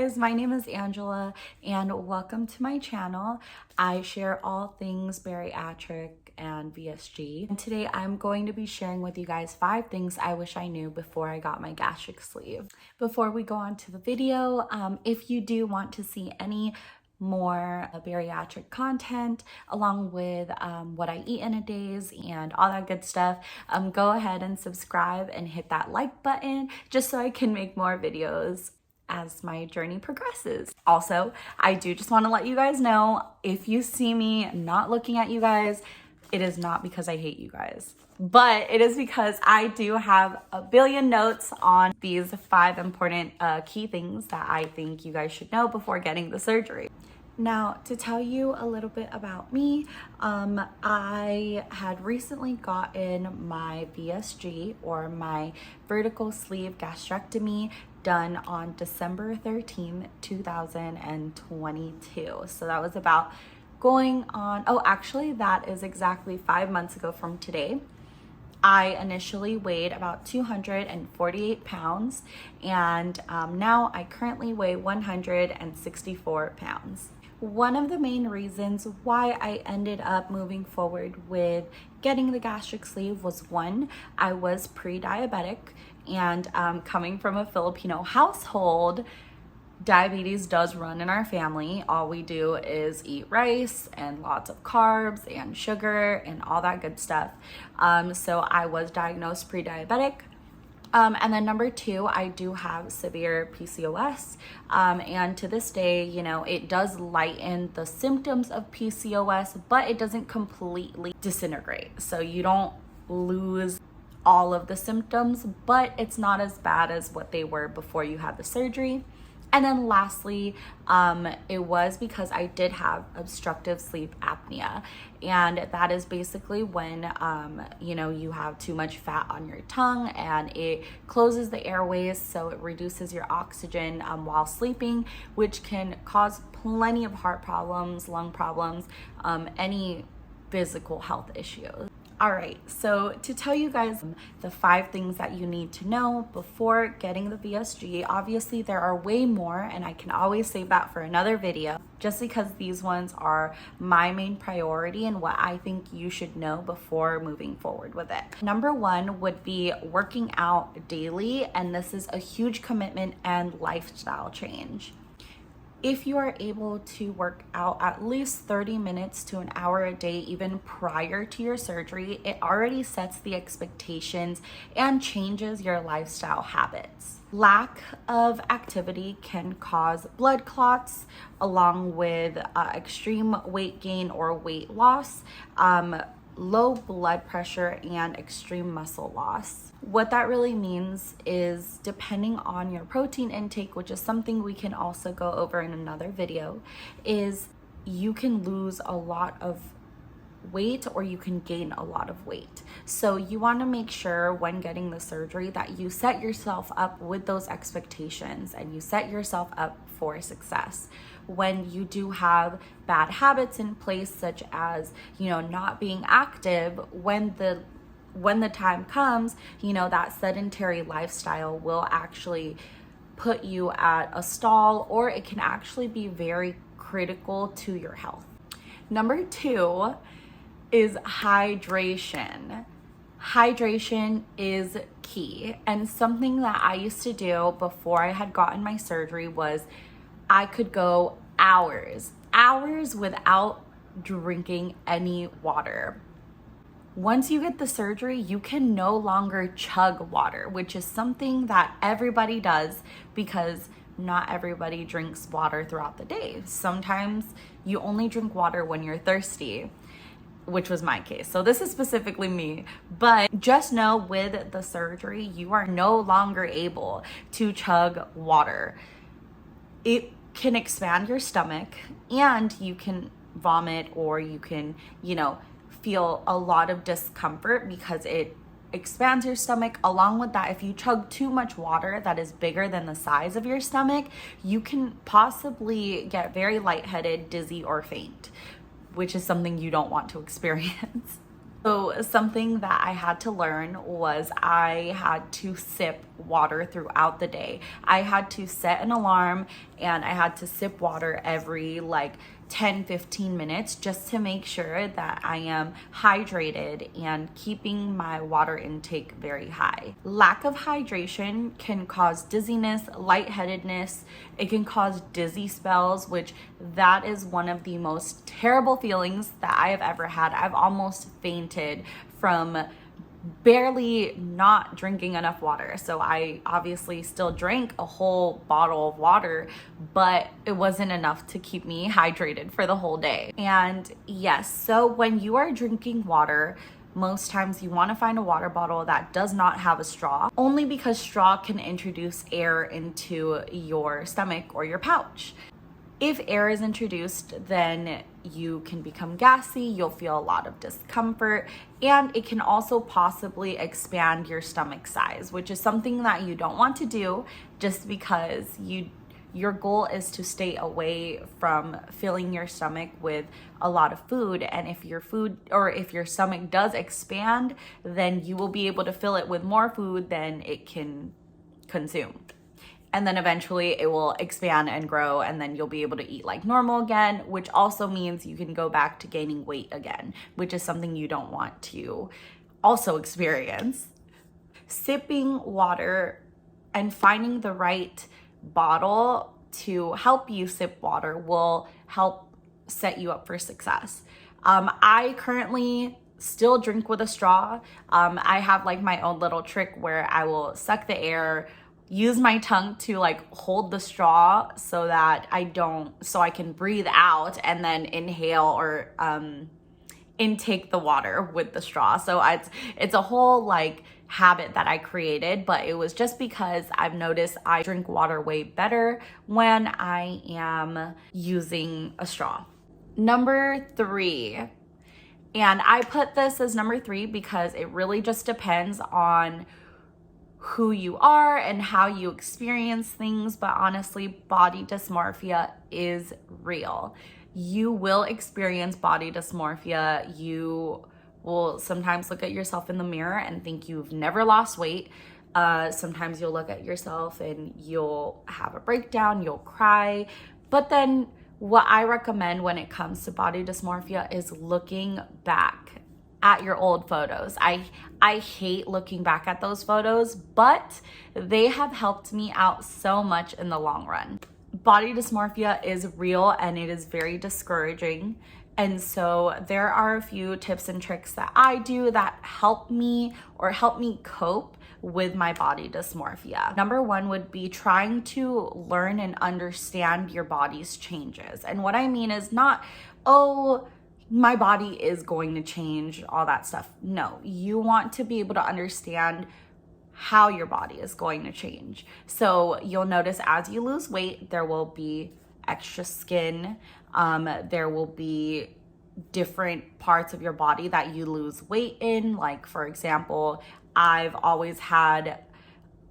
guys, my name is Angela and welcome to my channel. I share all things bariatric and VSG. And today I'm going to be sharing with you guys 5 things I wish I knew before I got my gastric sleeve. Before we go on to the video, if you do want to see any more bariatric content along with what I eat in a days and all that good stuff, go ahead and subscribe and hit that like button just so I can make more videos as my journey progresses. Also, I do just want to let you guys know, if you see me not looking at you guys, it is not because I hate you guys, but it is because I do have a billion notes on these 5 important key things that I think you guys should know before getting the surgery. Now, to tell you a little bit about me, I had recently gotten my VSG, or my vertical sleeve gastrectomy, done on December 13th, 2022. So that was about going on, actually that is exactly 5 months ago from today. I initially weighed about 248 pounds and now I currently weigh 164 pounds. One of the main reasons why I ended up moving forward with getting the gastric sleeve was, one, I was pre-diabetic, and coming from a Filipino household, diabetes does run in our family. All we do is eat rice and lots of carbs and sugar and all that good stuff. So I was diagnosed pre-diabetic. And then number 2, I do have severe PCOS. And to this day, you know, it does lighten the symptoms of PCOS, but it doesn't completely disintegrate. So you don't lose all of the symptoms, but it's not as bad as what they were before you had the surgery. And then lastly, it was because I did have obstructive sleep apnea. And that is basically when, you know, you have too much fat on your tongue and it closes the airways, so it reduces your oxygen while sleeping, which can cause plenty of heart problems, lung problems, any physical health issues. All right, so to tell you guys the 5 things that you need to know before getting the VSG, obviously there are way more and I can always save that for another video, just because these ones are my main priority and what I think you should know before moving forward with it. Number 1 would be working out daily, and this is a huge commitment and lifestyle change. If you are able to work out at least 30 minutes to an hour a day, even prior to your surgery, it already sets the expectations and changes your lifestyle habits. Lack of activity can cause blood clots, along with extreme weight gain or weight loss, low blood pressure, and extreme muscle loss. What that really means is, depending on your protein intake, which is something we can also go over in another video, is you can lose a lot of weight or you can gain a lot of weight. So you want to make sure when getting the surgery that you set yourself up with those expectations and you set yourself up for success. When you do have bad habits in place, such as, you know, not being active, when the time comes, you know, that sedentary lifestyle will actually put you at a stall, or it can actually be very critical to your health. Number 2 is hydration. Hydration is key, and something that I used to do before I had gotten my surgery was I could go hours without drinking any water. Once you get the surgery, you can no longer chug water, which is something that everybody does because not everybody drinks water throughout the day. Sometimes you only drink water when you're thirsty, which was my case. So this is specifically me, but just know with the surgery, you are no longer able to chug water. It can expand your stomach and you can vomit, or you can, you know, feel a lot of discomfort because it expands your stomach. Along with that, if you chug too much water that is bigger than the size of your stomach, you can possibly get very lightheaded, dizzy, or faint, which is something you don't want to experience. So something that I had to learn was I had to sip water throughout the day. I had to set an alarm and I had to sip water every like 10-15 minutes just to make sure that I am hydrated and keeping my water intake very high. Lack of hydration can cause dizziness, lightheadedness. It can cause dizzy spells, which that is one of the most terrible feelings that I have ever had. I've almost fainted from barely not drinking enough water. So I obviously still drank a whole bottle of water, but it wasn't enough to keep me hydrated for the whole day. And yes, so when you are drinking water, most times you want to find a water bottle that does not have a straw, only because straw can introduce air into your stomach or your pouch. If air is introduced, then you can become gassy, you'll feel a lot of discomfort, and it can also possibly expand your stomach size, which is something that you don't want to do just because your goal is to stay away from filling your stomach with a lot of food. And if your food or if your stomach does expand, then you will be able to fill it with more food than it can consume. And then eventually it will expand and grow, and then you'll be able to eat like normal again, which also means you can go back to gaining weight again, which is something you don't want to also experience. Sipping water and finding the right bottle to help you sip water will help set you up for success. I currently still drink with a straw. I have like my own little trick where I will suck the air, use my tongue to like hold the straw so that I can breathe out and then inhale or intake the water with the straw. So it's a whole like habit that I created, but it was just because I've noticed I drink water way better when I am using a straw. Number 3, and I put this as number 3 because it really just depends on who you are and how you experience things, but honestly, body dysmorphia is real. You will experience body dysmorphia. You will sometimes look at yourself in the mirror and think you've never lost weight. Sometimes you'll look at yourself and you'll have a breakdown, you'll cry. But then what I recommend when it comes to body dysmorphia is looking back at your old photos. I hate looking back at those photos, but they have helped me out so much in the long run. Body dysmorphia is real and it is very discouraging. And so there are a few tips and tricks that I do that help me cope with my body dysmorphia. Number 1 would be trying to learn and understand your body's changes. And what I mean is not, oh, my body is going to change, all that stuff. No, you want to be able to understand how your body is going to change. So you'll notice as you lose weight, there will be extra skin. There will be different parts of your body that you lose weight in. Like, for example, I've always had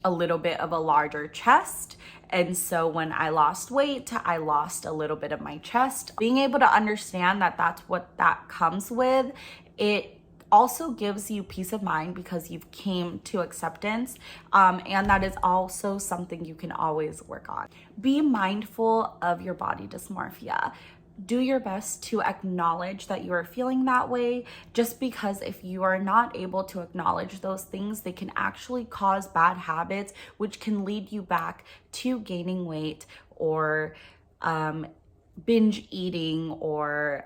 a little bit of a larger chest. And so when I lost weight, I lost a little bit of my chest. Being able to understand that that's what that comes with, it also gives you peace of mind because you've came to acceptance. And that is also something you can always work on. Be mindful of your body dysmorphia. Do your best to acknowledge that you are feeling that way, just because if you are not able to acknowledge those things, they can actually cause bad habits, which can lead you back to gaining weight or binge eating or,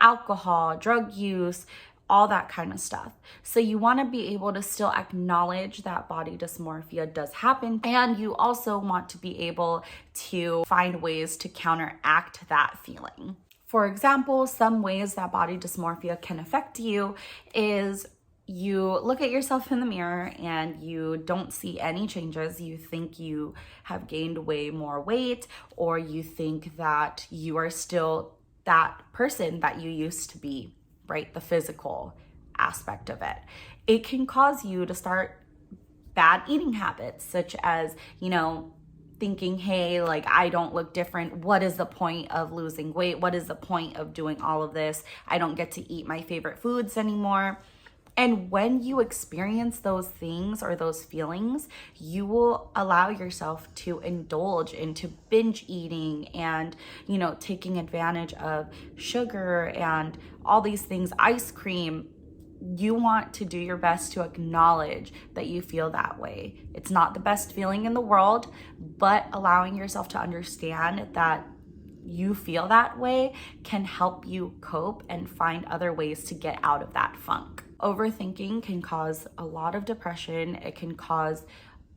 alcohol, drug use, all that kind of stuff. So you want to be able to still acknowledge that body dysmorphia does happen. And you also want to be able to find ways to counteract that feeling. For example, some ways that body dysmorphia can affect you is you look at yourself in the mirror and you don't see any changes. You think you have gained way more weight, or you think that you are still that person that you used to be, right? The physical aspect of it. It can cause you to start bad eating habits, such as, thinking, hey, like, I don't look different. What is the point of losing weight? What is the point of doing all of this? I don't get to eat my favorite foods anymore. And when you experience those things or those feelings, you will allow yourself to indulge into binge eating and, taking advantage of sugar and all these things, ice cream. You want to do your best to acknowledge that you feel that way. It's not the best feeling in the world, but allowing yourself to understand that you feel that way can help you cope and find other ways to get out of that funk. Overthinking can cause a lot of depression. It can cause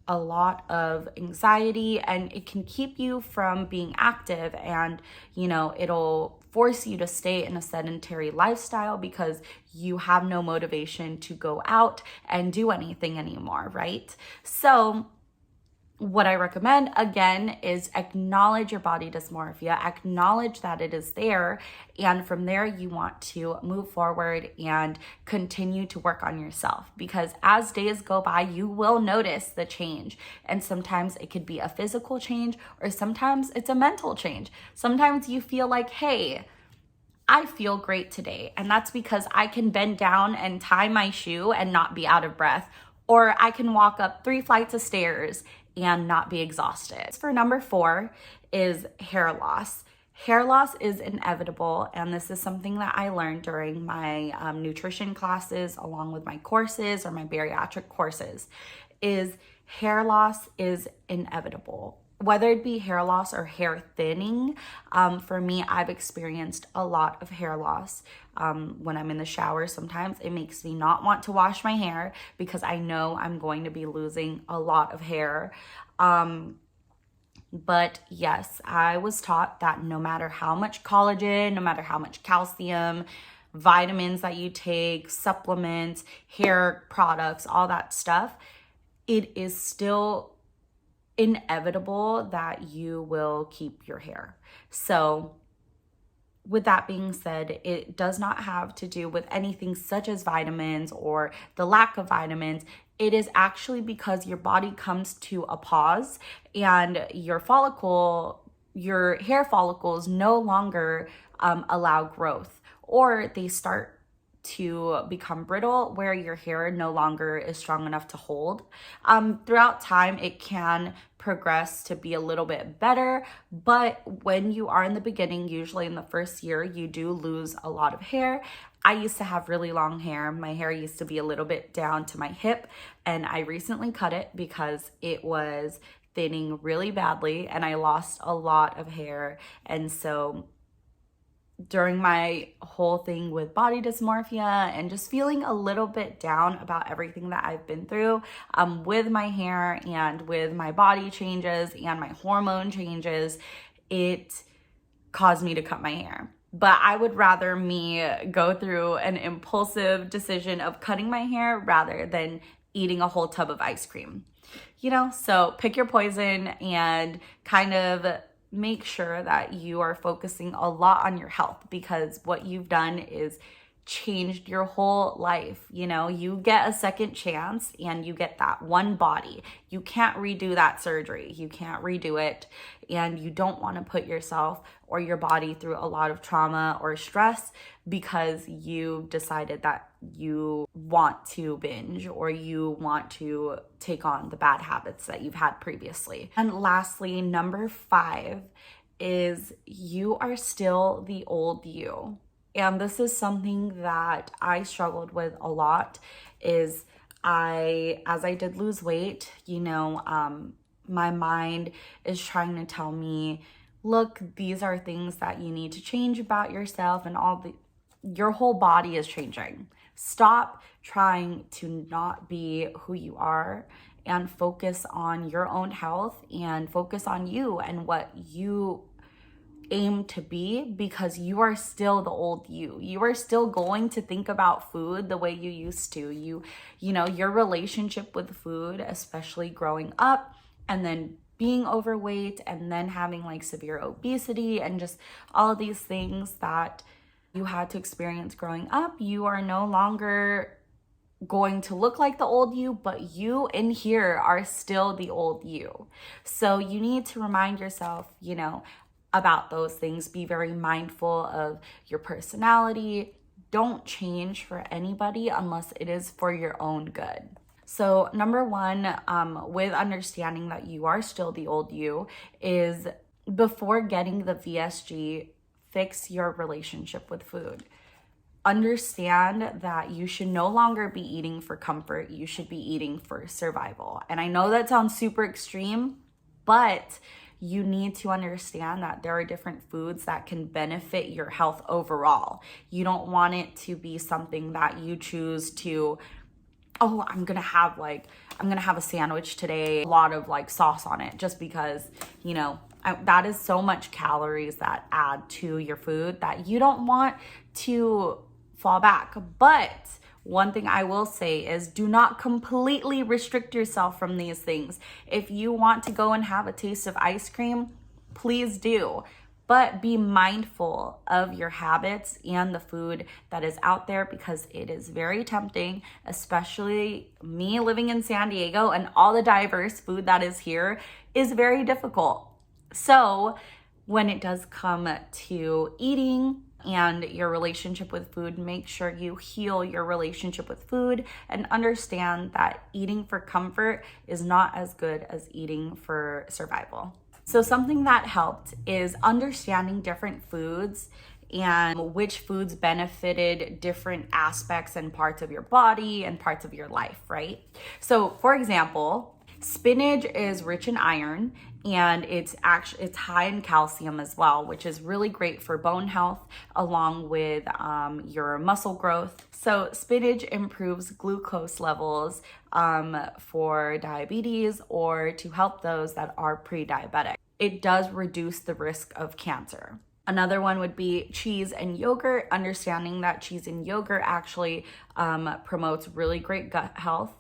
a lot of anxiety, and it can keep you from being active, and it'll force you to stay in a sedentary lifestyle because you have no motivation to go out and do anything anymore, right? So what I recommend, again, is acknowledge your body dysmorphia, acknowledge that it is there, and from there you want to move forward and continue to work on yourself, because as days go by, you will notice the change. And sometimes it could be a physical change, or sometimes it's a mental change. Sometimes you feel like, hey, I feel great today, and that's because I can bend down and tie my shoe and not be out of breath, or I can walk up 3 flights of stairs and not be exhausted. For number 4 is hair loss. Hair loss is inevitable, and this is something that I learned during my nutrition classes along with my courses or my bariatric courses, is hair loss is inevitable. Whether it be hair loss or hair thinning, for me, I've experienced a lot of hair loss. When I'm in the shower, sometimes it makes me not want to wash my hair because I know I'm going to be losing a lot of hair. But yes, I was taught that no matter how much collagen, no matter how much calcium, vitamins that you take, supplements, hair products, all that stuff, it is still inevitable that you will keep your hair. So with that being said, it does not have to do with anything such as vitamins or the lack of vitamins. It is actually because your body comes to a pause and your hair follicles no longer allow growth, or they start to become brittle where your hair no longer is strong enough to hold. Throughout time, it can progress to be a little bit better, but when you are in the beginning, usually in the first year, you do lose a lot of hair. I used to have really long hair. My hair used to be a little bit down to my hip, and I recently cut it because it was thinning really badly and I lost a lot of hair. And so during my whole thing with body dysmorphia and just feeling a little bit down about everything that I've been through with my hair and with my body changes and my hormone changes, it caused me to cut my hair. But I would rather me go through an impulsive decision of cutting my hair rather than eating a whole tub of ice cream. So pick your poison and kind of make sure that you are focusing a lot on your health, because what you've done is changed your whole life. You get a second chance and you get that one body. You can't redo that surgery. You can't redo it. And you don't want to put yourself or your body through a lot of trauma or stress because you decided that you want to binge or you want to take on the bad habits that you've had previously. And lastly, number 5 is you are still the old you. And this is something that I struggled with a lot, is as I did lose weight, my mind is trying to tell me, look, these are things that you need to change about yourself, and your whole body is changing. Stop trying to not be who you are and focus on your own health and focus on you and what you aim to be, because you are still the old you. You are still going to think about food the way you used to. Your relationship with food, especially growing up and then being overweight and then having like severe obesity and just all of these things that you had to experience growing up, you are no longer going to look like the old you, but you in here are still the old you. So you need to remind yourself, you know, about those things. Be very mindful of your personality. Don't change for anybody unless it is for your own good. So number one, with understanding that you are still the old you, is before getting the VSG, fix your relationship with food. Understand that you should no longer be eating for comfort. You should be eating for survival. And I know that sounds super extreme, but you need to understand that there are different foods that can benefit your health overall. You don't want it to be something that you choose to, oh, I'm gonna have a sandwich today, a lot of like sauce on it, just because, you know, that is so much calories that add to your food that you don't want to fall back. But one thing I will say is do not completely restrict yourself from these things. If you want to go and have a taste of ice cream, please do. But be mindful of your habits and the food that is out there, because it is very tempting, especially me living in San Diego, and all the diverse food that is here is very difficult. So when it does come to eating and your relationship with food, make sure you heal your relationship with food and understand that eating for comfort is not as good as eating for survival. So something that helped is understanding different foods and which foods benefited different aspects and parts of your body and parts of your life, right? So for example, spinach is rich in iron, and it's high in calcium as well, which is really great for bone health along with your muscle growth. So spinach improves glucose levels for diabetes or to help those that are pre-diabetic. It does reduce the risk of cancer. Another one would be cheese and yogurt. Understanding that cheese and yogurt actually promotes really great gut health.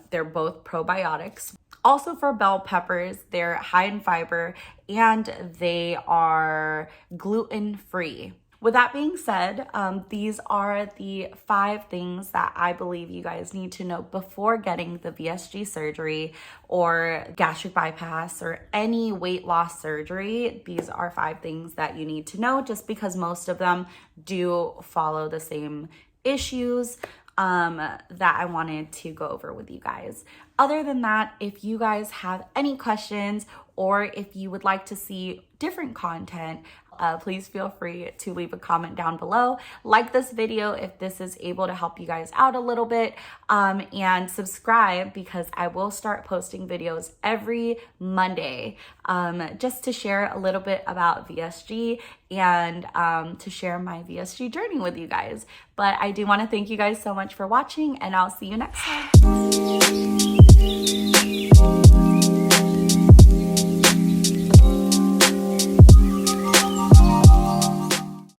They're both probiotics. Also for bell peppers, they're high in fiber and they are gluten-free. With that being said, these are the 5 things that I believe you guys need to know before getting the VSG surgery or gastric bypass or any weight loss surgery. These are 5 things that you need to know, just because most of them do follow the same issues that I wanted to go over with you guys. Other than that, if you guys have any questions or if you would like to see different content, please feel free to leave a comment down below. Like this video if this is able to help you guys out a little bit, and subscribe, because I will start posting videos every Monday just to share a little bit about VSG and to share my VSG journey with you guys. But I do want to thank you guys so much for watching, and I'll see you next time.